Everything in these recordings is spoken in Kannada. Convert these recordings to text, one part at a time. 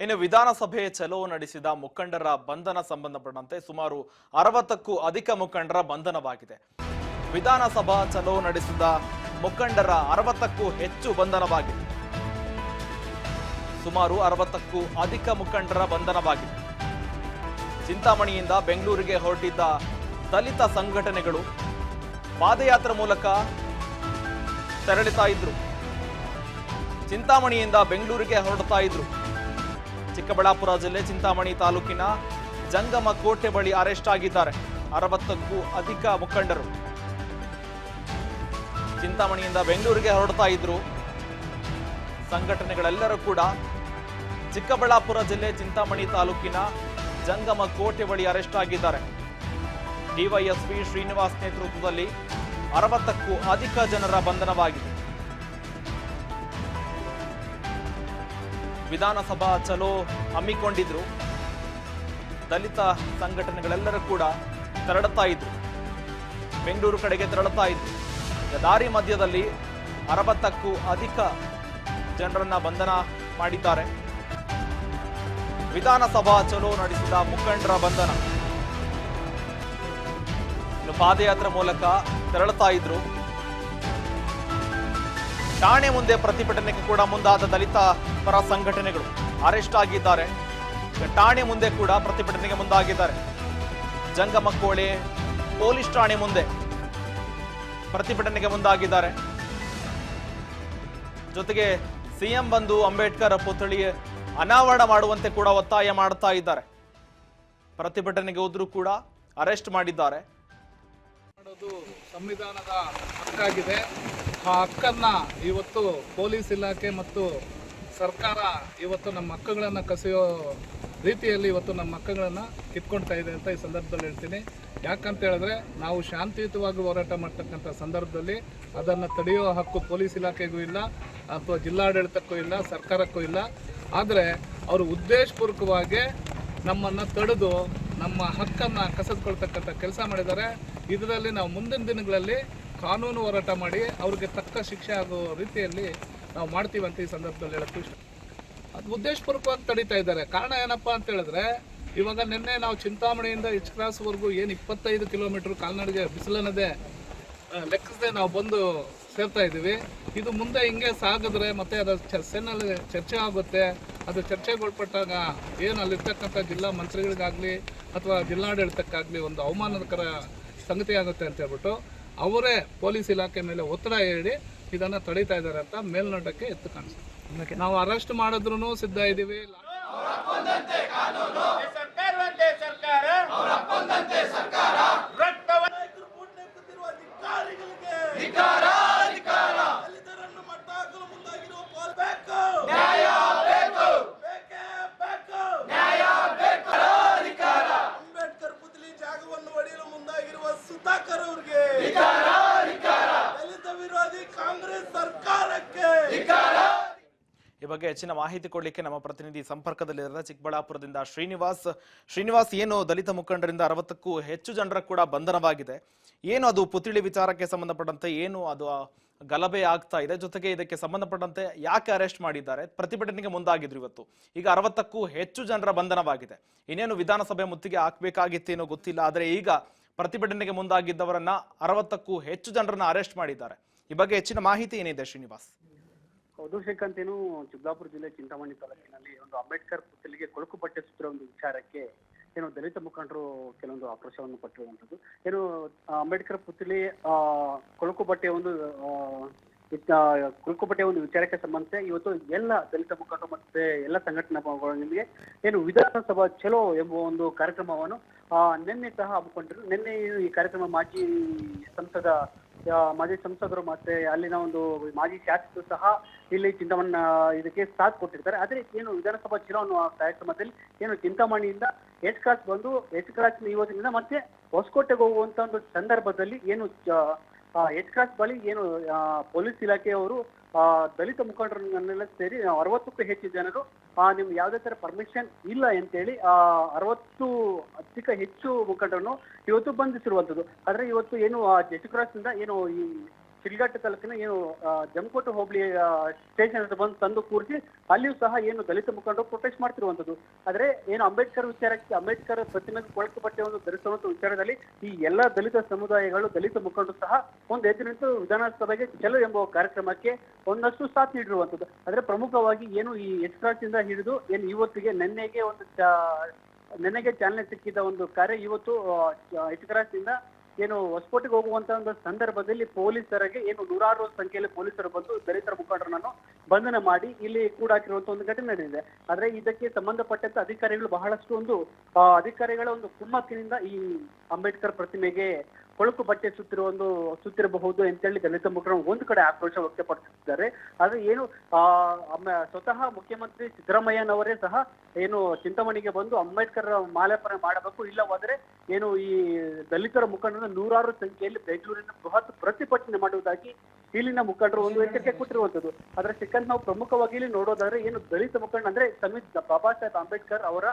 ಇನ್ನು ವಿಧಾನಸಭೆ ಚಲೋ ನಡೆಸಿದ ಮುಖಂಡರ ಬಂಧನ ಸಂಬಂಧಪಟ್ಟಂತೆ ಸುಮಾರು 60ಕ್ಕೂ ಅಧಿಕ ಮುಖಂಡರ ಬಂಧನವಾಗಿದೆ. ವಿಧಾನಸಭಾ ಚಲೋ ನಡೆಸಿದ ಮುಖಂಡರ 60ಕ್ಕೂ ಹೆಚ್ಚು ಬಂಧನವಾಗಿದೆ. ಸುಮಾರು 60ಕ್ಕೂ ಅಧಿಕ ಮುಖಂಡರ ಬಂಧನವಾಗಿದೆ. ಚಿಂತಾಮಣಿಯಿಂದ ಬೆಂಗಳೂರಿಗೆ ಹೊರಟಿದ್ದ ದಲಿತ ಸಂಘಟನೆಗಳು ಪಾದಯಾತ್ರೆ ಮೂಲಕ ತೆರಳುತ್ತಾ ಇದ್ರು. ಚಿಂತಾಮಣಿಯಿಂದ ಬೆಂಗಳೂರಿಗೆ ಹೊರಡ್ತಾ ಇದ್ರು. ಚಿಕ್ಕಬಳ್ಳಾಪುರ ಜಿಲ್ಲೆ ಚಿಂತಾಮಣಿ ತಾಲೂಕಿನ ಜಂಗಮ ಕೋಟೆ ಬಳಿ ಅರೆಸ್ಟ್ ಆಗಿದ್ದಾರೆ 60ಕ್ಕೂ ಅಧಿಕ ಮುಖಂಡರು. ಚಿಂತಾಮಣಿಯಿಂದ ಬೆಂಗಳೂರಿಗೆ ಹೊರಡ್ತಾ ಇದ್ರು. ಸಂಘಟನೆಗಳೆಲ್ಲರೂ ಕೂಡ ಚಿಕ್ಕಬಳ್ಳಾಪುರ ಜಿಲ್ಲೆ ಚಿಂತಾಮಣಿ ತಾಲೂಕಿನ ಜಂಗಮ ಕೋಟೆ ಬಳಿ ಅರೆಸ್ಟ್ ಆಗಿದ್ದಾರೆ. ಡಿವೈಎಸ್ಪಿ ಶ್ರೀನಿವಾಸ್ ನೇತೃತ್ವದಲ್ಲಿ 60ಕ್ಕೂ ಅಧಿಕ ಜನರ ಬಂಧನವಾಗಿದೆ. ವಿಧಾನಸಭಾ ಚಲೋ ಹಮ್ಮಿಕೊಂಡಿದ್ರು. ದಲಿತ ಸಂಘಟನೆಗಳೆಲ್ಲರೂ ಕೂಡ ತೆರಳುತ್ತಾ ಇದ್ರು. ಬೆಂಗಳೂರು ಕಡೆಗೆ ತೆರಳುತ್ತಾ ಇದ್ರು. ದಾರಿ ಮಧ್ಯದಲ್ಲಿ 60ಕ್ಕೂ ಅಧಿಕ ಜನರನ್ನ ಬಂಧನ ಮಾಡಿದ್ದಾರೆ. ವಿಧಾನಸಭಾ ಚಲೋ ನಡೆಸಿದ ಮುಖಂಡರ ಬಂಧನ. ಇನ್ನು ಪಾದಯಾತ್ರೆ ಮೂಲಕ ತೆರಳುತ್ತಾ ಇದ್ರು. ಠಾಣೆ ಮುಂದೆ ಪ್ರತಿಭಟನೆಗೆ ಕೂಡ ಮುಂದಾದ ದಲಿತ ಪರ ಸಂಘಟನೆಗಳು ಅರೆಸ್ಟ್ ಆಗಿದ್ದಾರೆ. ಠಾಣೆ ಮುಂದೆ ಕೂಡ ಪ್ರತಿಭಟನೆಗೆ ಮುಂದಾಗಿದ್ದಾರೆ. ಜಂಗಮಕೋಟೆ ಪೊಲೀಸ್ ಠಾಣೆ ಮುಂದೆ ಪ್ರತಿಭಟನೆಗೆ ಮುಂದಾಗಿದ್ದಾರೆ. ಜೊತೆಗೆ ಸಿಎಂ ಬಂದು ಅಂಬೇಡ್ಕರ್ ಪುತ್ಥಳಿ ಅನಾವರಣ ಮಾಡುವಂತೆ ಕೂಡ ಒತ್ತಾಯ ಮಾಡ್ತಾ ಇದ್ದಾರೆ. ಪ್ರತಿಭಟನೆಗೆ ಹೋದ್ರೂ ಕೂಡ ಅರೆಸ್ಟ್ ಮಾಡಿದ್ದಾರೆ. ಸಂವಿಧಾನದ ಹಕ್ಕಾಗಿದೆ. ಆ ಹಕ್ಕನ್ನ ಇವತ್ತು ಪೊಲೀಸ್ ಇಲಾಖೆ ಮತ್ತು ಸರ್ಕಾರ ಇವತ್ತು ನಮ್ಮ ಹಕ್ಕುಗಳನ್ನು ಕಸಿಯೋ ರೀತಿಯಲ್ಲಿ ಇವತ್ತು ನಮ್ಮ ಹಕ್ಕುಗಳನ್ನು ಕಿತ್ಕೊಳ್ತಾ ಇದೆ ಅಂತ ಈ ಸಂದರ್ಭದಲ್ಲಿ ಹೇಳ್ತೀನಿ. ಯಾಕಂತ ಹೇಳಿದ್ರೆ ನಾವು ಶಾಂತಿಯುತವಾಗಿ ಹೋರಾಟ ಮಾಡ್ತಕ್ಕಂಥ ಸಂದರ್ಭದಲ್ಲಿ ಅದನ್ನು ತಡೆಯೋ ಹಕ್ಕು ಪೊಲೀಸ್ ಇಲಾಖೆಗೂ ಇಲ್ಲ, ಅಥವಾ ಜಿಲ್ಲಾಡಳಿತಕ್ಕೂ ಇಲ್ಲ, ಸರ್ಕಾರಕ್ಕೂ ಇಲ್ಲ. ಆದರೆ ಅವರು ಉದ್ದೇಶಪೂರ್ವಕವಾಗಿ ನಮ್ಮನ್ನು ತಡೆದು ನಮ್ಮ ಹಕ್ಕನ್ನು ಕಸಿದುಕೊಳ್ತಕ್ಕಂಥ ಕೆಲಸ ಮಾಡಿದ್ದಾರೆ. ಇದರಲ್ಲಿ ನಾವು ಮುಂದಿನ ದಿನಗಳಲ್ಲಿ ಕಾನೂನು ಹೋರಾಟ ಮಾಡಿ ಅವ್ರಿಗೆ ತಕ್ಕ ಶಿಕ್ಷೆ ಆಗೋ ರೀತಿಯಲ್ಲಿ ನಾವು ಮಾಡ್ತೀವಿ ಅಂತ ಈ ಸಂದರ್ಭದಲ್ಲಿ ಹೇಳೋಕ್ಕೂ ಇಷ್ಟ. ಅದು ಉದ್ದೇಶಪೂರ್ವಕವಾಗಿ ತಡೀತಾ ಇದ್ದಾರೆ. ಕಾರಣ ಏನಪ್ಪ ಅಂತ ಹೇಳಿದ್ರೆ, ಇವಾಗ ನಿನ್ನೆ ನಾವು ಚಿಂತಾಮಣಿಯಿಂದ ಎಚ್ ಕ್ರಾಸ್ವರೆಗೂ ಏನು 25 ಕಿಲೋಮೀಟ್ರ್ ಕಾಲ್ನಡಿಗೆ ಬಿಸಿಲನ್ನದೇ ಲೆಕ್ಕಿಸದೆ ನಾವು ಬಂದು ಸೇರ್ತಾ ಇದ್ದೀವಿ. ಇದು ಮುಂದೆ ಹಿಂಗೆ ಸಾಗಿದ್ರೆ ಮತ್ತೆ ಅದು ಸೆನ್ನಲ್ಲಿ ಚರ್ಚೆ ಆಗುತ್ತೆ. ಅದು ಚರ್ಚೆಗೊಳಪಟ್ಟಾಗ ಏನು ಅಲ್ಲಿರ್ತಕ್ಕಂಥ ಜಿಲ್ಲಾ ಮಂತ್ರಿಗಳಿಗಾಗಲಿ ಅಥವಾ ಜಿಲ್ಲಾಡಳಿತಕ್ಕಾಗಲಿ ಒಂದು ಅವಮಾನಕರ ಸಂಗತಿ ಆಗುತ್ತೆ ಅಂತ ಹೇಳ್ಬಿಟ್ಟು ಅವರೇ ಪೊಲೀಸ್ ಇಲಾಖೆ ಮೇಲೆ ಒತ್ತಡ ಹೇಳಿ ಇದನ್ನು ತಡೀತಾ ಇದ್ದಾರೆ ಅಂತ ಮೇಲ್ನೋಟಕ್ಕೆ ಎತ್ತು ಕಾಣಿಸುತ್ತೆ. ನಾವು ಅರೆಸ್ಟ್ ಮಾಡಿದ್ರು ಸಿದ್ಧ ಇದ್ದೀವಿ. ಈ ಬಗ್ಗೆ ಹೆಚ್ಚಿನ ಮಾಹಿತಿ ಕೊಡ್ಲಿಕ್ಕೆ ನಮ್ಮ ಪ್ರತಿನಿಧಿ ಸಂಪರ್ಕದಲ್ಲಿದ್ದಾರೆ ಚಿಕ್ಕಬಳ್ಳಾಪುರದಿಂದ ಶ್ರೀನಿವಾಸ್, ಏನು ದಲಿತ ಮುಖಂಡರಿಂದ 60ಕ್ಕೂ ಹೆಚ್ಚು ಜನರ ಕೂಡ ಬಂಧನವಾಗಿದೆ. ಏನು ಅದು ಪುತ್ಥಳಿ ವಿಚಾರಕ್ಕೆ ಸಂಬಂಧಪಟ್ಟಂತೆ ಏನು ಅದು ಗಲಭೆ ಆಗ್ತಾ ಇದೆ, ಜೊತೆಗೆ ಇದಕ್ಕೆ ಸಂಬಂಧಪಟ್ಟಂತೆ ಯಾಕೆ ಅರೆಸ್ಟ್ ಮಾಡಿದ್ದಾರೆ, ಪ್ರತಿಭಟನೆಗೆ ಮುಂದಾಗಿದ್ರು ಇವತ್ತು. ಈಗ 60ಕ್ಕೂ ಹೆಚ್ಚು ಜನರ ಬಂಧನವಾಗಿದೆ. ಇನ್ನೇನು ವಿಧಾನಸಭೆ ಮುತ್ತಿಗೆ ಹಾಕ್ಬೇಕಾಗಿತ್ತೇನೋ ಗೊತ್ತಿಲ್ಲ, ಆದರೆ ಈಗ ಪ್ರತಿಭಟನೆಗೆ ಮುಂದಾಗಿದ್ದವರನ್ನ 60ಕ್ಕೂ ಹೆಚ್ಚು ಜನರನ್ನ ಅರೆಸ್ಟ್ ಮಾಡಿದ್ದಾರೆ. ಈ ಬಗ್ಗೆ ಹೆಚ್ಚಿನ ಮಾಹಿತಿ ಏನಿದೆ ಶ್ರೀನಿವಾಸ್? ಹೌದು ಶ್ರೀಕಾಂತ್, ಏನು ಚಿಕ್ಕಬಳ್ಳಾಪುರ ಜಿಲ್ಲೆ ಚಿಂತಾಮಣಿ ತಾಲೂಕಿನಲ್ಲಿ ಒಂದು ಅಂಬೇಡ್ಕರ್ ಪುತ್ಥಳಿಗೆ ಕೊಳಕು ಬಟ್ಟೆ ಸುತ್ತಿರುವ ಒಂದು ವಿಚಾರಕ್ಕೆ ಏನು ದಲಿತ ಮುಖಂಡರು ಕೆಲವೊಂದು ಆಕ್ರೋಶವನ್ನು ಪಟ್ಟಿರುವಂಥದ್ದು. ಏನು ಅಂಬೇಡ್ಕರ್ ಪುತ್ಥಳಿ ಕೊಳಕು ಬಟ್ಟೆಯ ಒಂದು ವಿಚಾರಕ್ಕೆ ಸಂಬಂಧಿಸಿ ಇವತ್ತು ಎಲ್ಲ ದಲಿತ ಮುಖಂಡರು ಮತ್ತೆ ಎಲ್ಲ ಸಂಘಟನೆಗಳೊಂದಿಗೆ ಏನು ವಿಧಾನಸಭಾ ಚಲೋ ಎಂಬ ಒಂದು ಕಾರ್ಯಕ್ರಮವನ್ನು ನಿನ್ನೆ ಸಹ ಹಮ್ಮಿಕೊಂಡಿರು. ನಿನ್ನೆ ಈ ಕಾರ್ಯಕ್ರಮ ಮಾಜಿ ಸಂಸದರು ಮತ್ತೆ ಅಲ್ಲಿನ ಒಂದು ಮಾಜಿ ಶಾಸಕರು ಸಹ ಇಲ್ಲಿ ಚಿಂತಾಮಣಿ ಇದಕ್ಕೆ ಸಾಥ್ ಕೊಟ್ಟಿರ್ತಾರೆ. ಆದ್ರೆ ಏನು ವಿಧಾನಸಭಾ ಚಲೋ ಅನ್ನುವ ಕಾರ್ಯಕ್ರಮದಲ್ಲಿ ಏನು ಚಿಂತಾಮಣಿಯಿಂದ ಎಚ್ ಕ್ರಾಸ್ ಇವತ್ತಿನಿಂದ ಮತ್ತೆ ಹೊಸಕೋಟೆಗೆ ಹೋಗುವಂತ ಒಂದು ಸಂದರ್ಭದಲ್ಲಿ ಏನು ಎಚ್ ಕ್ರಾಸ್ ಬಳಿ ಏನು ಪೊಲೀಸ್ ಇಲಾಖೆಯವರು ದಲಿತ ಮುಖಂಡರನ್ನೆಲ್ಲ ಸೇರಿ 60ಕ್ಕೂ ಹೆಚ್ಚು ಜನರು ನಿಮ್ಗೆ ಯಾವುದೇ ತರ ಪರ್ಮಿಷನ್ ಇಲ್ಲ ಅಂತೇಳಿ 60 ಹೆಚ್ಚು ಮುಖಂಡರನ್ನು ಇವತ್ತು ಬಂಧಿಸಿರುವಂಥದ್ದು. ಆದ್ರೆ ಇವತ್ತು ಏನು ಎಚ್ ಕ್ರಾಸ್ ಇಂದ ಏನು ಈ ಶಿಲ್ಘಟ್ಟ ತಾಲೂಕಿನ ಏನು ಜಮಕೋಟೆ ಹೋಬಳಿ ಸ್ಟೇಷನ್ ಹತ್ರ ಬಂದು ತಂದು ಕೂರಿಸಿ ಅಲ್ಲಿಯೂ ಸಹ ಏನು ದಲಿತ ಮುಖಂಡರು ಪ್ರೊಟೆಸ್ಟ್ ಮಾಡ್ತಿರುವಂತದ್ದು. ಆದ್ರೆ ಏನು ಅಂಬೇಡ್ಕರ್ ವಿಚಾರಕ್ಕೆ ಅಂಬೇಡ್ಕರ್ ಪ್ರತಿಮೆಗೆ ಕೊಳಕು ಬಟ್ಟೆಯನ್ನು ಧರಿಸುವಂತ ವಿಚಾರದಲ್ಲಿ ಈ ಎಲ್ಲಾ ದಲಿತ ಸಮುದಾಯಗಳು ದಲಿತ ಮುಖಂಡರು ಸಹ ಒಂದು ಎದ್ದು ನಿಂತು ವಿಧಾನಸಭೆಗೆ ಚಲೋ ಎಂಬ ಕಾರ್ಯಕ್ರಮಕ್ಕೆ ಒಂದಷ್ಟು ಸಾಥ್ ನೀಡಿರುವಂತದ್ದು. ಆದ್ರೆ ಪ್ರಮುಖವಾಗಿ ಏನು ಈ ಎಚ್ ಕ್ರಾಸ್ ಇಂದ ಹಿಡಿದು ಏನು ಇವತ್ತಿಗೆ ನೆನ್ನೆಗೆ ಚಾಲನೆ ಸಿಕ್ಕಿದ ಒಂದು ಕಾರ್ಯ ಇವತ್ತು ಎಚ್ ಕ್ರಾಸ್ ಇಂದ ಏನು ಹೊಸಕೋಟೆಗೆ ಹೋಗುವಂತ ಒಂದು ಸಂದರ್ಭದಲ್ಲಿ ಪೊಲೀಸರಿಗೆ ಏನು ನೂರಾರು ಸಂಖ್ಯೆಯಲ್ಲಿ ಪೊಲೀಸರು ಬಂದು ದಲಿತರ ಮುಖಂಡರನ್ನು ಬಂಧನ ಮಾಡಿ ಇಲ್ಲಿ ಕೂಡಾಕಿರುವಂತ ಒಂದು ಘಟನೆ ನಡೆದಿದೆ. ಆದ್ರೆ ಇದಕ್ಕೆ ಸಂಬಂಧಪಟ್ಟಂತ ಅಧಿಕಾರಿಗಳು ಬಹಳಷ್ಟು ಅಧಿಕಾರಿಗಳ ಒಂದು ಕುಮ್ಮಕ್ಕಿನಿಂದ ಈ ಅಂಬೇಡ್ಕರ್ ಪ್ರತಿಮೆಗೆ ಕೊಳಕು ಬಟ್ಟೆ ಸುತ್ತಿರಬಹುದು ಅಂತೇಳಿ ದಲಿತ ಮುಖಂಡರು ಒಂದು ಕಡೆ ಆಕ್ರೋಶ ವ್ಯಕ್ತಪಡಿಸುತ್ತಿದ್ದಾರೆ. ಆದ್ರೆ ಏನು ಸ್ವತಃ ಮುಖ್ಯಮಂತ್ರಿ ಸಿದ್ದರಾಮಯ್ಯನವರೇ ಸಹ ಏನು ಚಿಂತಾಮಣಿಗೆ ಬಂದು ಅಂಬೇಡ್ಕರ್ ಮಾಲಾರ್ಪಣೆ ಮಾಡಬೇಕು, ಇಲ್ಲವಾದ್ರೆ ಏನು ಈ ದಲಿತರ ಮುಖಂಡರನ್ನು ನೂರಾರು ಸಂಖ್ಯೆಯಲ್ಲಿ ಬೆಂಗಳೂರಿನ ಬೃಹತ್ ಪ್ರತಿಭಟನೆ ಮಾಡುವುದಾಗಿ ಇಲ್ಲಿನ ಮುಖಂಡರು ಒಂದು ಎಚ್ಚರಿಕೆ ಕೊಟ್ಟಿರುವಂತದ್ದು. ಆದ್ರೆ ಸಿಕ್ಕಂತ ನಾವು ಪ್ರಮುಖವಾಗಿ ಇಲ್ಲಿ ನೋಡೋದಾದ್ರೆ ಏನು ದಲಿತ ಮುಖಂಡ ಅಂದ್ರೆ ಬಾಬಾ ಸಾಹೇಬ್ ಅಂಬೇಡ್ಕರ್ ಅವರ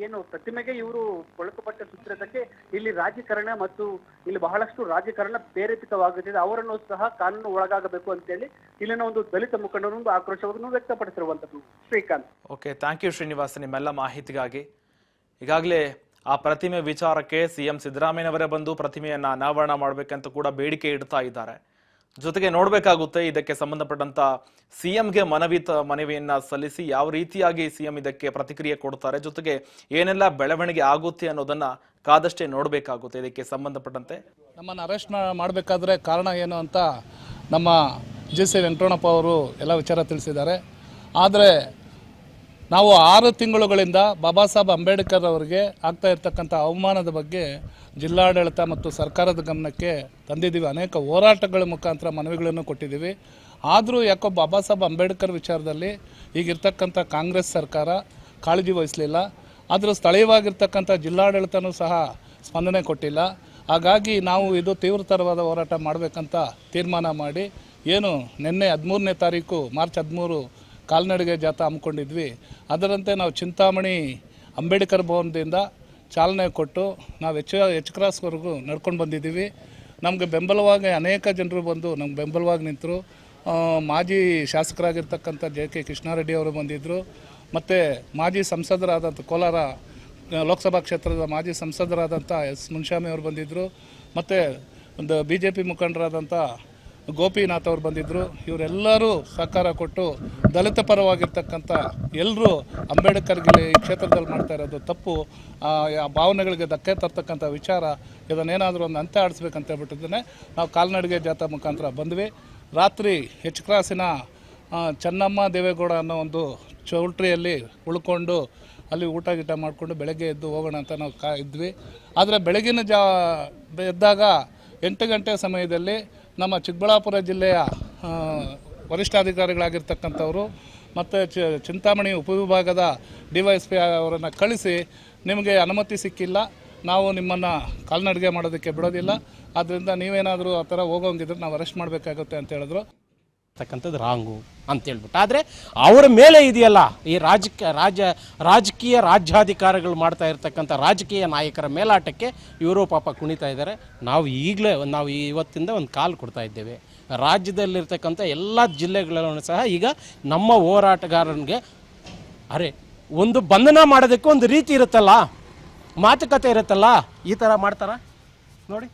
ಏನು ಪ್ರತಿಮೆಗೆ ಇವರು ಕೊಳಕು ಬಟ್ಟೆ ಸುತ್ತಿರೋದಕ್ಕೆ ಇಲ್ಲಿ ರಾಜಕಾರಣ ಮತ್ತು ಇಲ್ಲಿ ಬಹಳಷ್ಟು ರಾಜಕಾರಣ ಪ್ರೇರೇಪಿತವಾಗುತ್ತಿದೆ, ಅವರನ್ನು ಸಹ ಕಾನೂನು ಒಳಗಾಗಬೇಕು ಅಂತೇಳಿ ಇಲ್ಲಿನ ಒಂದು ದಲಿತ ಮುಖಂಡರೊಂದು ಆಕ್ರೋಶವನ್ನು ವ್ಯಕ್ತಪಡಿಸಿರುವಂತದ್ದು. Srikanth. Okay, thank you Srinivas ನಿಮ್ಮೆಲ್ಲ ಮಾಹಿತಿಗಾಗಿ. ಈಗಾಗಲೇ ಆ ಪ್ರತಿಮೆ ವಿಚಾರಕ್ಕೆ ಸಿಎಂ ಸಿದ್ದರಾಮಯ್ಯನವರೇ ಬಂದು ಪ್ರತಿಮೆಯನ್ನ ಅನಾವರಣ ಮಾಡಬೇಕಂತ ಕೂಡ ಬೇಡಿಕೆ ಇಡ್ತಾ ಇದ್ದಾರೆ. ಜೊತೆಗೆ ನೋಡ್ಬೇಕಾಗುತ್ತೆ ಇದಕ್ಕೆ ಸಂಬಂಧಪಟ್ಟಂತ ಸಿಎಂಗೆ ಮನವಿಯನ್ನ ಸಲ್ಲಿಸಿ ಯಾವ ರೀತಿಯಾಗಿ ಸಿಎಂ ಇದಕ್ಕೆ ಪ್ರತಿಕ್ರಿಯೆ ಕೊಡ್ತಾರೆ, ಜೊತೆಗೆ ಏನೆಲ್ಲ ಬೆಳವಣಿಗೆ ಆಗುತ್ತೆ ಅನ್ನೋದನ್ನ ಕಾದಷ್ಟೇ ನೋಡ್ಬೇಕಾಗುತ್ತೆ. ಇದಕ್ಕೆ ಸಂಬಂಧಪಟ್ಟಂತೆ ನಮ್ಮನ್ನು ಅರೆಸ್ಟ್ ಮಾಡಬೇಕಾದ್ರೆ ಕಾರಣ ಏನು ಅಂತ ನಮ್ಮ JC ವೆಂಕಟರಮಣಪ್ಪ ಅವರು ಎಲ್ಲ ವಿಚಾರ ತಿಳಿಸಿದ್ದಾರೆ. ಆದರೆ ನಾವು 6 ತಿಂಗಳುಗಳಿಂದ ಬಾಬಾ ಸಾಹೇಬ್ ಅಂಬೇಡ್ಕರ್ ಅವರಿಗೆ ಆಗ್ತಾ ಇರ್ತಕ್ಕಂಥ ಅವಮಾನದ ಬಗ್ಗೆ ಜಿಲ್ಲಾಡಳಿತ ಮತ್ತು ಸರ್ಕಾರದ ಗಮನಕ್ಕೆ ತಂದಿದ್ದೀವಿ. ಅನೇಕ ಹೋರಾಟಗಳ ಮುಖಾಂತರ ಮನವಿಗಳನ್ನು ಕೊಟ್ಟಿದ್ದೀವಿ. ಆದರೂ ಯಾಕೋ ಬಾಬಾ ಸಾಹೇಬ್ ಅಂಬೇಡ್ಕರ್ ವಿಚಾರದಲ್ಲಿ ಈಗಿರ್ತಕ್ಕಂಥ ಕಾಂಗ್ರೆಸ್ ಸರ್ಕಾರ ಕಾಳಜಿ ವಹಿಸಲಿಲ್ಲ. ಆದರೂ ಸ್ಥಳೀಯವಾಗಿರ್ತಕ್ಕಂಥ ಜಿಲ್ಲಾಡಳಿತನೂ ಸಹ ಸ್ಪಂದನೆ ಕೊಟ್ಟಿಲ್ಲ. ಹಾಗಾಗಿ ನಾವು ಇದು ತೀವ್ರತರವಾದ ಹೋರಾಟ ಮಾಡಬೇಕಂತ ತೀರ್ಮಾನ ಮಾಡಿ ಏನು ನಿನ್ನೆ 13ನೇ ತಾರೀಕು ಮಾರ್ಚ್ 13 ಕಾಲ್ನಡಿಗೆ ಜಾಥಾ ಹಮ್ಮಿಕೊಂಡಿದ್ವಿ. ಅದರಂತೆ ನಾವು ಚಿಂತಾಮಣಿ ಅಂಬೇಡ್ಕರ್ ಭವನದಿಂದ ಚಾಲನೆ ಕೊಟ್ಟು ನಾವು ಎಚ್ ಕ್ರಾಸ್ವರೆಗೂ ನಡ್ಕೊಂಡು ಬಂದಿದ್ದೀವಿ. ನಮಗೆ ಬೆಂಬಲವಾಗಿ ಅನೇಕ ಜನರು ಬಂದು ನಮ್ಗೆ ಬೆಂಬಲವಾಗಿ ನಿಂತರು. ಮಾಜಿ ಶಾಸಕರಾಗಿರ್ತಕ್ಕಂಥ JK ಕೃಷ್ಣಾರೆಡ್ಡಿ ಅವರು ಬಂದಿದ್ದರು. ಮತ್ತು ಮಾಜಿ ಸಂಸದರಾದಂಥ ಕೋಲಾರ ಲೋಕಸಭಾ ಕ್ಷೇತ್ರದ ಮಾಜಿ ಸಂಸದರಾದಂಥ S ಮುನ್ಸ್ವಾಮಿ ಅವರು ಬಂದಿದ್ದರು. ಮತ್ತು ಒಂದು BJP ಮುಖಂಡರಾದಂಥ ಗೋಪಿನಾಥ್ ಅವರು ಬಂದಿದ್ದರು. ಇವರೆಲ್ಲರೂ ಸಹಕಾರ ಕೊಟ್ಟು ದಲಿತ ಪರವಾಗಿರ್ತಕ್ಕಂಥ ಎಲ್ಲರೂ ಅಂಬೇಡ್ಕರ್ಗೆ ಈ ಕ್ಷೇತ್ರದಲ್ಲಿ ಮಾಡ್ತಾ ಇರೋದು ತಪ್ಪು, ಆ ಭಾವನೆಗಳಿಗೆ ಧಕ್ಕೆ ತರ್ತಕ್ಕಂಥ ವಿಚಾರ, ಇದನ್ನೇನಾದರೂ ಒಂದು ಅಂತ್ಯ ಆಡಿಸ್ಬೇಕಂತ ಹೇಳ್ಬಿಟ್ಟಿದ್ದೇನೆ ನಾವು ಕಾಲ್ನಡಿಗೆ ಜಾಥಾ ಮುಖಾಂತರ ಬಂದ್ವಿ. ರಾತ್ರಿ ಎಚ್ ಕ್ರಾಸಿನ ಚೆನ್ನಮ್ಮ ದೇವೇಗೌಡ ಅನ್ನೋ ಒಂದು ಚೌಲ್ಟ್ರಿಯಲ್ಲಿ ಉಳ್ಕೊಂಡು ಅಲ್ಲಿ ಊಟ ಗೀಟ ಮಾಡಿಕೊಂಡು ಬೆಳಗ್ಗೆ ಎದ್ದು ಹೋಗೋಣ ಅಂತ ನಾವು ಇದ್ವಿ. ಆದರೆ ಬೆಳಗಿನ ಎದ್ದಾಗ 8 ಗಂಟೆ ಸಮಯದಲ್ಲಿ ನಮ್ಮ ಚಿಕ್ಕಬಳ್ಳಾಪುರ ಜಿಲ್ಲೆಯ ವರಿಷ್ಠಾಧಿಕಾರಿಗಳಾಗಿರ್ತಕ್ಕಂಥವರು ಮತ್ತು ಚಿಂತಾಮಣಿ ಉಪವಿಭಾಗದ DYSP ಅವರನ್ನು ಕಳಿಸಿ ನಿಮಗೆ ಅನುಮತಿ ಸಿಕ್ಕಿಲ್ಲ, ನಾವು ನಿಮ್ಮನ್ನು ಕಾಲ್ನಡಿಗೆ ಮಾಡೋದಕ್ಕೆ ಬಿಡೋದಿಲ್ಲ, ಆದ್ದರಿಂದ ನೀವೇನಾದರೂ ಆ ಥರ ಹೋಗೋಂಗಿದ್ರೆ ನಾವು ಅರೆಸ್ಟ್ ಮಾಡಬೇಕಾಗುತ್ತೆ ಅಂತ ಹೇಳಿದ್ರು. ತಕ್ಕಂಥದ್ದು ರಾಂಗು ಅಂತೇಳ್ಬಿಟ್ಟು. ಆದರೆ ಅವರ ಮೇಲೆ ಇದೆಯಲ್ಲ ಈ ರಾಜಕೀಯ ರಾಜ್ಯಾಧಿಕಾರಿಗಳು ಮಾಡ್ತಾ ಇರ್ತಕ್ಕಂಥ ರಾಜಕೀಯ ನಾಯಕರ ಮೇಲಾಟಕ್ಕೆ ಇವರು ಪಾಪ ಕುಣಿತಾ ಇದ್ದಾರೆ. ನಾವು ಇವತ್ತಿಂದ ಒಂದು ಕಾಲ್ ಕೊಡ್ತಾ ಇದ್ದೇವೆ. ರಾಜ್ಯದಲ್ಲಿರ್ತಕ್ಕಂಥ ಎಲ್ಲ ಜಿಲ್ಲೆಗಳಲ್ಲೂ ಸಹ ಈಗ ನಮ್ಮ ಹೋರಾಟಗಾರನಿಗೆ ಒಂದು ಬಂಧನ ಮಾಡೋದಕ್ಕೆ ಒಂದು ರೀತಿ ಇರುತ್ತಲ್ಲ, ಮಾತುಕತೆ ಇರುತ್ತಲ್ಲ, ಈ ಥರ ಮಾಡ್ತಾರ ನೋಡಿ.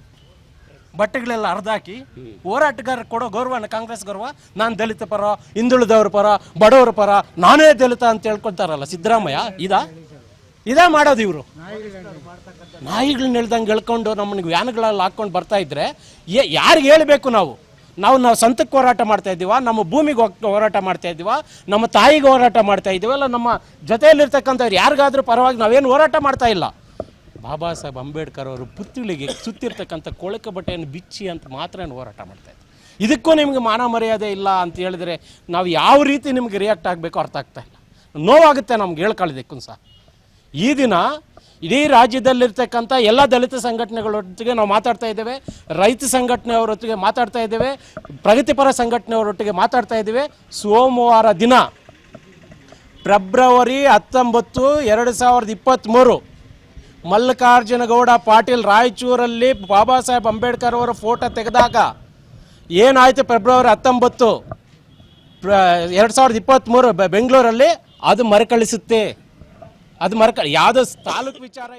ಬಟ್ಟೆಗಳೆಲ್ಲ ಹರಿದಾಕಿ ಹೋರಾಟಗಾರ ಕೊಡೋ ಗೌರವನ ಕಾಂಗ್ರೆಸ್ ಗೌರವ, ನಾನು ದಲಿತ ಪರ, ಹಿಂದುಳಿದವ್ರ ಪರ, ಬಡವರ ಪರ, ನಾನೇ ದಲಿತ ಅಂತ ಹೇಳ್ಕೊಳ್ತಾರಲ್ಲ ಸಿದ್ದರಾಮಯ್ಯ. ಇದಾ ಮಾಡೋದು ಇವರು. ನಾಯಿಗಳನ್ನ ಹೇಳ್ದಂಗೆ ಹೇಳ್ಕೊಂಡು ನಮ್ಮನಿಗೆ ವ್ಯಾನ್ಗಳಲ್ಲಿ ಹಾಕ್ಕೊಂಡು ಬರ್ತಾ ಇದ್ರೆ ಯಾರಿಗೆ ಹೇಳಬೇಕು? ನಾವು ಸ್ವಂತಕ್ಕೆ ಹೋರಾಟ ಮಾಡ್ತಾ ಇದ್ದೀವ, ನಮ್ಮ ಭೂಮಿಗೆ ಹೋರಾಟ ಮಾಡ್ತಾ ಇದ್ದೀವ, ನಮ್ಮ ತಾಯಿಗೆ ಹೋರಾಟ ಮಾಡ್ತಾ ಇದ್ದೀವಲ್ಲ, ನಮ್ಮ ಜೊತೆಯಲ್ಲಿರ್ತಕ್ಕಂಥವ್ರು ಯಾರಿಗಾದ್ರೂ ಪರವಾಗಿ ನಾವೇನು ಹೋರಾಟ ಮಾಡ್ತಾ ಇಲ್ಲ. ಬಾಬಾ ಸಾಹೇಬ್ ಅಂಬೇಡ್ಕರ್ ಅವರು ಪುತ್ಥಳಿಗೆ ಸುತ್ತಿರ್ತಕ್ಕಂಥ ಕೊಳಕು ಬಟ್ಟೆಯನ್ನು ಬಿಚ್ಚಿ ಅಂತ ಮಾತ್ರ ಹೋರಾಟ ಮಾಡ್ತಾಯಿದ್ದೆ. ಇದಕ್ಕೂ ನಿಮಗೆ ಮಾನ ಮರ್ಯಾದೆ ಇಲ್ಲ ಅಂತ ಹೇಳಿದ್ರೆ ನಾವು ಯಾವ ರೀತಿ ನಿಮಗೆ ರಿಯಾಕ್ಟ್ ಆಗಬೇಕು ಅರ್ಥ ಆಗ್ತಾ ಇಲ್ಲ. ನೋವಾಗುತ್ತೆ ನಮ್ಗೆ ಹೇಳ್ಕೊಳ್ಳೋದಕ್ಕೂ ಸಹ. ಈ ದಿನ ಇಡೀ ರಾಜ್ಯದಲ್ಲಿರ್ತಕ್ಕಂಥ ಎಲ್ಲ ದಲಿತ ಸಂಘಟನೆಗಳೊಟ್ಟಿಗೆ ನಾವು ಮಾತಾಡ್ತಾ ಇದ್ದೇವೆ, ರೈತ ಸಂಘಟನೆಯವರೊಟ್ಟಿಗೆ ಮಾತಾಡ್ತಾ ಇದ್ದೇವೆ, ಪ್ರಗತಿಪರ ಸಂಘಟನೆಯವರೊಟ್ಟಿಗೆ ಮಾತಾಡ್ತಾ ಇದ್ದೇವೆ. ಸೋಮವಾರ ದಿನ ಫೆಬ್ರವರಿ 19, 2023 ಮಲ್ಲಿಕಾರ್ಜುನ ಗೌಡ ಪಾಟೀಲ್ ರಾಯಚೂರಲ್ಲಿ ಬಾಬಾ ಸಾಹೇಬ್ ಅಂಬೇಡ್ಕರ್ ಅವರ ಫೋಟೋ ತೆಗೆದಾಗ ಏನಾಯಿತು ಫೆಬ್ರವರಿ 19 2023 ಬೆಂಗಳೂರಲ್ಲಿ ಅದು ಮರುಕಳಿಸುತ್ತೆ. ಅದು ಯಾವುದೋ ತಾಲೂಕು ವಿಚಾರ